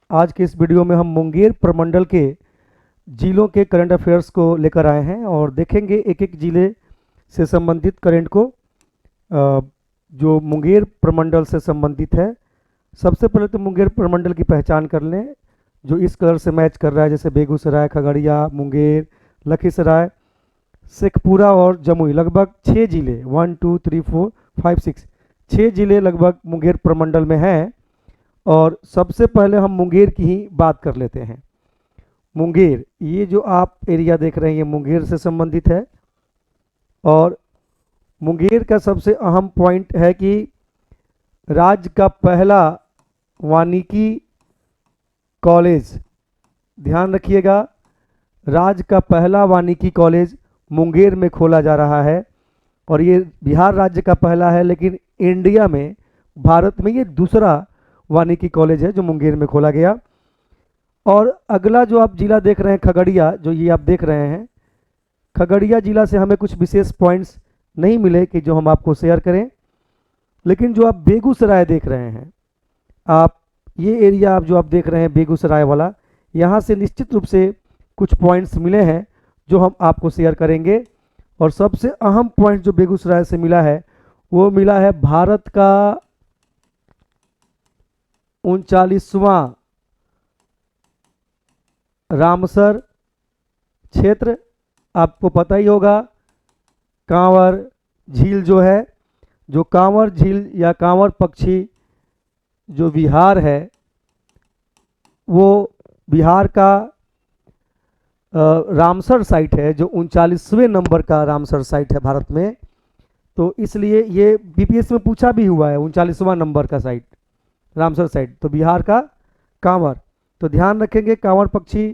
आज के इस वीडियो में हम मुंगेर प्रमंडल के जिलों के करंट अफेयर्स को लेकर आए हैं और देखेंगे एक एक जिले से संबंधित करंट को जो मुंगेर प्रमंडल से संबंधित है। सबसे पहले तो मुंगेर प्रमंडल की पहचान कर लें जो इस कलर से मैच कर रहा है, जैसे बेगूसराय, खगड़िया, मुंगेर, लखीसराय, शेखपुरा और जमुई। लगभग 6 जिले 1 2 3 4 5 6 6 जिले लगभग मुंगेर प्रमंडल में हैं। और सबसे पहले हम मुंगेर की ही बात कर लेते हैं। मुंगेर, ये जो आप एरिया देख रहे हैं ये मुंगेर से संबंधित है। और मुंगेर का सबसे अहम पॉइंट है कि राज्य का पहला वानिकी कॉलेज, ध्यान रखिएगा, राज्य का पहला वानिकी कॉलेज मुंगेर में खोला जा रहा है। और ये बिहार राज्य का पहला है, लेकिन इंडिया में, भारत में ये दूसरा वानिकी कॉलेज है जो मुंगेर में खोला गया। और अगला जो आप जिला देख रहे हैं खगड़िया, जो ये आप देख रहे हैं, खगड़िया जिला से हमें कुछ विशेष पॉइंट्स नहीं मिले कि जो हम आपको शेयर करें। लेकिन जो आप बेगूसराय देख रहे हैं, आप ये एरिया आप जो आप देख रहे हैं बेगूसराय वाला, यहाँ से निश्चित रूप से कुछ पॉइंट्स मिले हैं जो हम आपको शेयर करेंगे। और सबसे अहम पॉइंट जो बेगूसराय से मिला है वो मिला है भारत का 39वां रामसर क्षेत्र। आपको पता ही होगा कांवर झील जो है, जो कांवर झील या कांवर पक्षी जो विहार है वो बिहार का रामसर साइट है, जो 39वें नंबर का रामसर साइट है भारत में। तो इसलिए ये बीपीएस में पूछा भी हुआ है, 39वां नंबर का साइट रामसर साइट, तो बिहार का कांवर। तो ध्यान रखेंगे कांवर पक्षी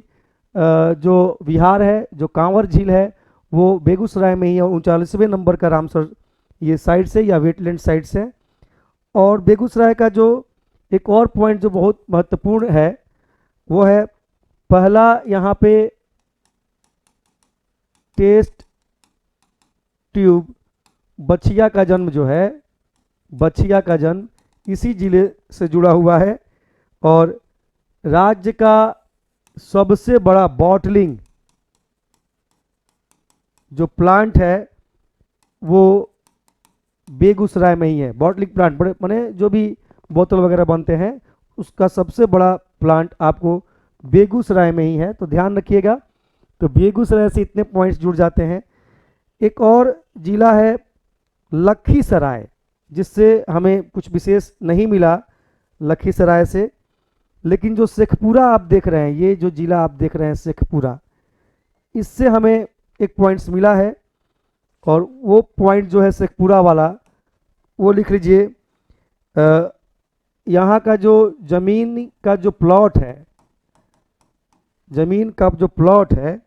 जो विहार है, जो कांवर झील है, वो बेगूसराय में ही है, 39वें नंबर का रामसर ये साइट से या वेटलैंड साइट से। और बेगूसराय का जो एक और पॉइंट जो बहुत महत्वपूर्ण है वो है पहला यहाँ पे टेस्ट ट्यूब बछिया का जन्म जो है, बछिया का जन्म इसी जिले से जुड़ा हुआ है। और राज्य का सबसे बड़ा बॉटलिंग जो प्लांट है वो बेगूसराय में ही है। बॉटलिंग प्लांट, बड़े माने जो भी बोतल वगैरह बनते हैं उसका सबसे बड़ा प्लांट आपको बेगूसराय में ही है, तो ध्यान रखिएगा। तो बेगूसराय से इतने पॉइंट्स जुड़ जाते हैं। एक और जिला है लखीसराय, जिससे हमें कुछ विशेष नहीं मिला लखीसराय से। लेकिन जो शेखपुरा आप देख रहे हैं, ये जो जिला आप देख रहे हैं शेखपुरा, इससे हमें एक पॉइंट्स मिला है। और वो पॉइंट जो है शेखपुरा वाला वो लिख लीजिए। यहाँ का जो जमीन का जो प्लॉट है, जमीन का जो प्लॉट है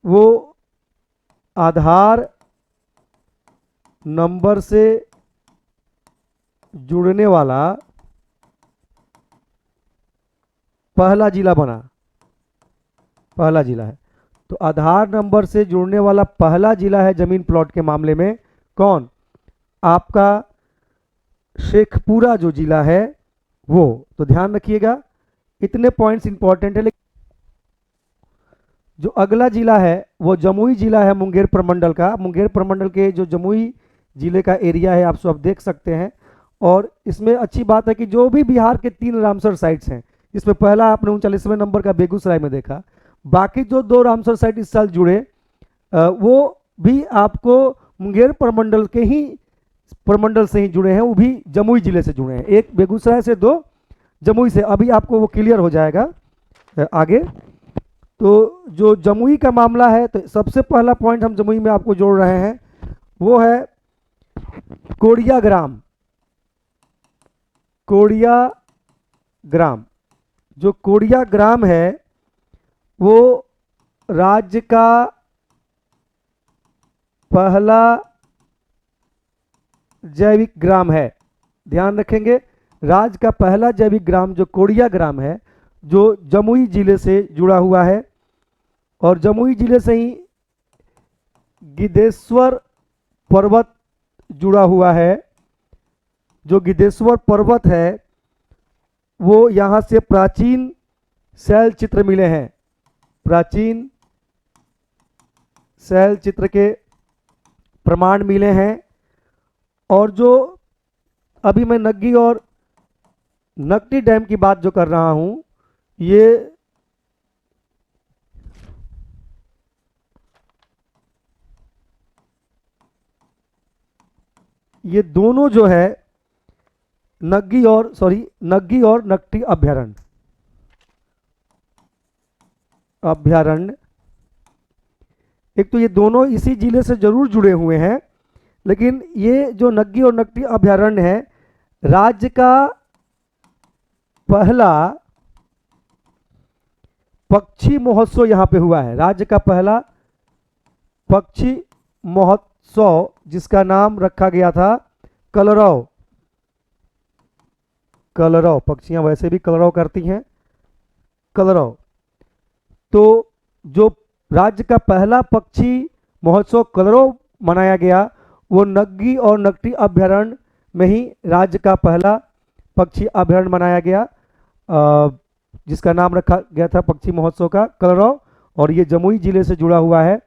वो आधार नंबर से जुड़ने वाला पहला जिला बना, पहला जिला है। तो आधार नंबर से जुड़ने वाला पहला जिला है जमीन प्लॉट के मामले में कौन? आपका शेखपुरा जो जिला है वो। तो ध्यान रखिएगा, इतने पॉइंट्स इंपॉर्टेंट है। लेकिन जो अगला जिला है वो जमुई जिला है मुंगेर प्रमंडल का। मुंगेर प्रमंडल के जो जमुई जिले का एरिया है आप सब देख सकते हैं। और इसमें अच्छी बात है कि जो भी बिहार के 3 रामसर साइट्स हैं, इसमें पहला आपने 39वें नंबर का बेगूसराय में देखा, बाकी जो 2 रामसर साइट इस साल जुड़े वो भी आपको मुंगेर प्रमंडल के ही प्रमंडल से ही जुड़े हैं, वो भी जमुई जिले से जुड़े हैं। एक बेगूसराय से, 2 जमुई से। अभी आपको वो क्लियर हो जाएगा आगे। तो जो जमुई का मामला है, तो सबसे पहला पॉइंट हम जमुई में आपको जोड़ रहे हैं वो है कोड़िया ग्राम। कोड़िया ग्राम, जो कोड़िया ग्राम है वो राज्य का पहला जैविक ग्राम है। ध्यान रखेंगे, राज्य का पहला जैविक ग्राम जो कोड़िया ग्राम है, जो जमुई जिले से जुड़ा हुआ है। और जमुई जिले से ही गिद्धेश्वर पर्वत जुड़ा हुआ है। जो गिद्धेश्वर पर्वत है वो यहाँ से प्राचीन शैल चित्र मिले हैं, प्राचीन शैल चित्र के प्रमाण मिले हैं। और जो अभी मैं नग्गी और नकटी डैम की बात जो कर रहा हूं, ये दोनों जो है नग्गी और नकटी अभ्यारण्य, एक तो ये दोनों इसी जिले से जरूर जुड़े हुए हैं, लेकिन ये जो नग्गी और नकटी अभ्यारण्य है, राज्य का पहला पक्षी महोत्सव यहां पे हुआ है। राज्य का पहला पक्षी महोत्सव जिसका नाम रखा गया था कलरव। कलरव, पक्षियां वैसे भी कलरव करती हैं, कलरव। तो जो राज्य का पहला पक्षी महोत्सव कलरव मनाया गया, वो नग्गी और नकटी अभ्यारण्य में ही राज्य का पहला पक्षी अभ्यारण्य मनाया गया, जिसका नाम रखा गया था पक्षी महोत्सव का कलरव, और ये जमुई जिले से जुड़ा हुआ है।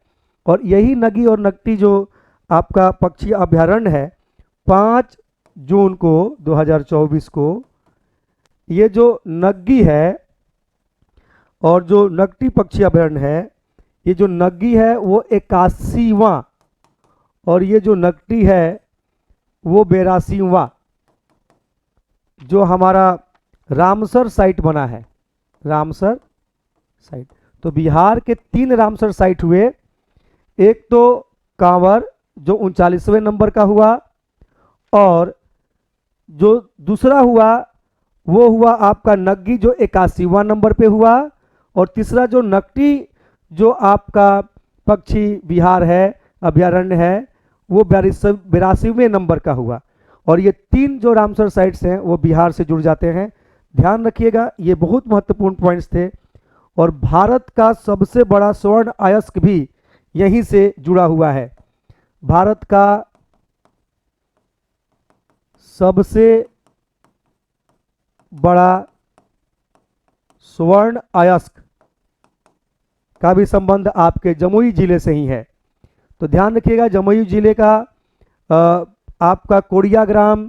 और यही नग्गी और नकटी जो आपका पक्षी अभ्यारण्य है, 5 जून को 2024 को ये जो नग्गी है और जो नकटी पक्षी अभ्यारण्य है, ये जो नग्गी है वो 81वां और ये जो नकटी है वो 82वां जो हमारा रामसर साइट बना है, रामसर साइट। तो बिहार के 3 रामसर साइट हुए, एक तो कांवर जो 39वें नंबर का हुआ, और जो दूसरा हुआ वो हुआ आपका नग्गी जो 81वां नंबर पे हुआ, और तीसरा जो नकटी जो आपका पक्षी विहार है, अभ्यारण्य है, वो 82वें नंबर का हुआ। और ये 3 जो रामसर साइट्स हैं वो बिहार से जुड़ जाते हैं। ध्यान रखिएगा, ये बहुत महत्वपूर्ण पॉइंट्स थे। और भारत का सबसे बड़ा स्वर्ण अयस्क भी यहीं से जुड़ा हुआ है। भारत का सबसे बड़ा स्वर्ण अयस्क का भी संबंध आपके जमुई जिले से ही है। तो ध्यान रखिएगा, जमुई जिले का आपका कोड़िया ग्राम,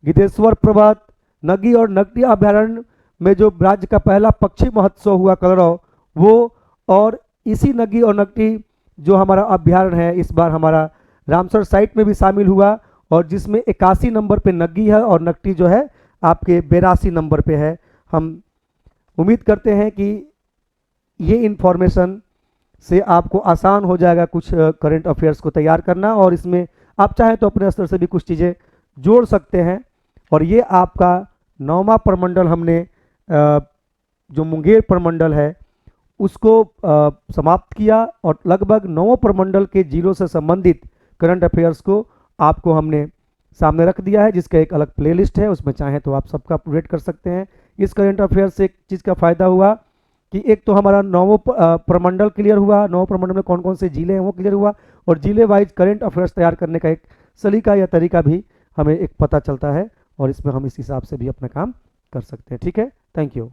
गिद्धेश्वर पर्वत, नग्गी और नकटी अभ्यारण्य में जो राज्य का पहला पक्षी महोत्सव हुआ कलरव, वो, और इसी नग्गी और नकटी जो हमारा अभ्यारण्य है इस बार हमारा रामसर साइट में भी शामिल हुआ, और जिसमें 81 नंबर पे नग्गी है और नकटी जो है आपके 82 नंबर पे है। हम उम्मीद करते हैं कि ये इन्फॉर्मेशन से आपको आसान हो जाएगा कुछ करंट अफेयर्स को तैयार करना, और इसमें आप चाहें तो अपने स्तर से भी कुछ चीज़ें जोड़ सकते हैं। और ये आपका 9वां प्रमंडल हमने जो मुंगेर प्रमंडल है उसको समाप्त किया, और लगभग 9 प्रमंडल के जिलों से संबंधित करंट अफेयर्स को आपको हमने सामने रख दिया है, जिसका एक अलग प्लेलिस्ट है, उसमें चाहें तो आप सबका अपडेट कर सकते हैं। इस करंट अफेयर से एक चीज़ का फ़ायदा हुआ कि एक तो हमारा 9वां प्रमंडल क्लियर हुआ, 9 प्रमंडल में कौन कौन से जिले हैं वो क्लियर हुआ, और जिले वाइज करंट अफेयर्स तैयार करने का एक सलीका या तरीका भी हमें एक पता चलता है, और इसमें हम इस हिसाब से भी अपना काम कर सकते हैं। ठीक है, थैंक यू।